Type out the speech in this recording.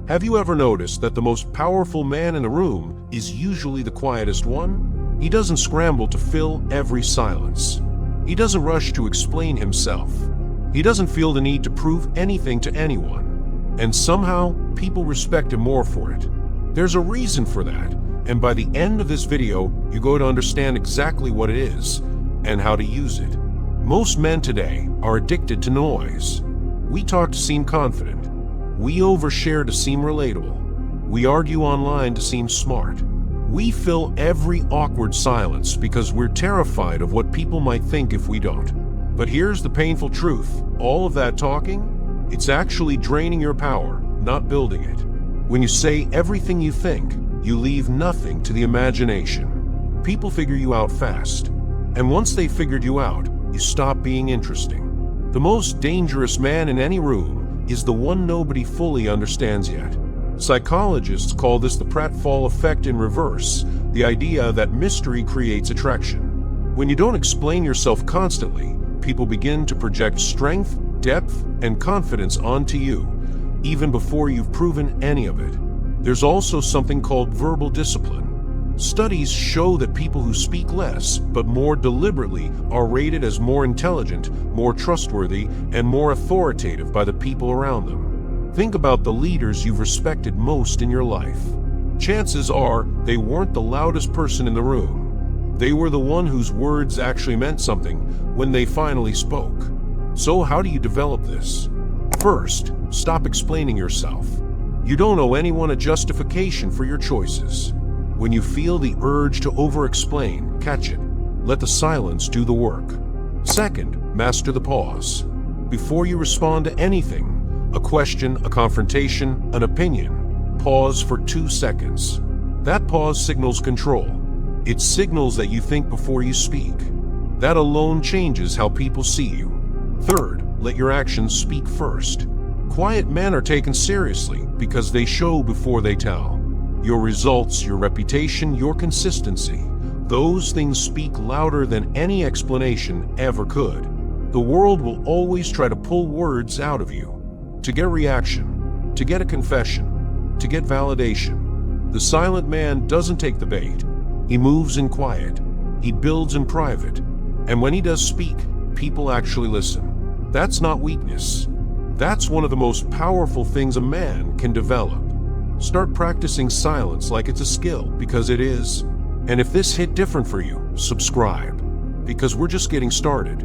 Have you ever noticed that the most powerful man in the room is usually the quietest one? He doesn't scramble to fill every silence. He doesn't rush to explain himself. He doesn't feel the need to prove anything to anyone. And somehow, people respect him more for it. There's a reason for that, and by the end of this video, you're going to understand exactly what it is and how to use it. Most men today are addicted to noise. We talk to seem confident. We overshare to seem relatable. We argue online to seem smart. We fill every awkward silence because we're terrified of what people might think if we don't. But here's the painful truth. All of that talking, it's actually draining your power, not building it. When you say everything you think, you leave nothing to the imagination. People figure you out fast. And once they figured you out, you stop being interesting. The most dangerous man in any room is the one nobody fully understands yet. Psychologists call this the pratfall effect in reverse, the idea that mystery creates attraction. When you don't explain yourself constantly, people begin to project strength, depth, and confidence onto you, even before you've proven any of it. There's also something called verbal discipline. Studies show that people who speak less, but more deliberately, are rated as more intelligent, more trustworthy, and more authoritative by the people around them. Think about the leaders you've respected most in your life. Chances are they weren't the loudest person in the room. They were the one whose words actually meant something when they finally spoke. So how do you develop this? First, stop explaining yourself. You don't owe anyone a justification for your choices. When you feel the urge to over-explain, catch it. Let the silence do the work. Second, master the pause. Before you respond to anything, a question, a confrontation, an opinion, pause for 2 seconds. That pause signals control. It signals that you think before you speak. That alone changes how people see you. Third, let your actions speak first. Quiet men are taken seriously because they show before they tell. Your results, your reputation, your consistency, those things speak louder than any explanation ever could. The world will always try to pull words out of you, to get reaction, to get a confession, to get validation. The silent man doesn't take the bait. He moves in quiet. He builds in private. And when he does speak, people actually listen. That's not weakness. That's one of the most powerful things a man can develop. Start practicing silence like it's a skill, because it is. And if this hit different for you, subscribe, because we're just getting started.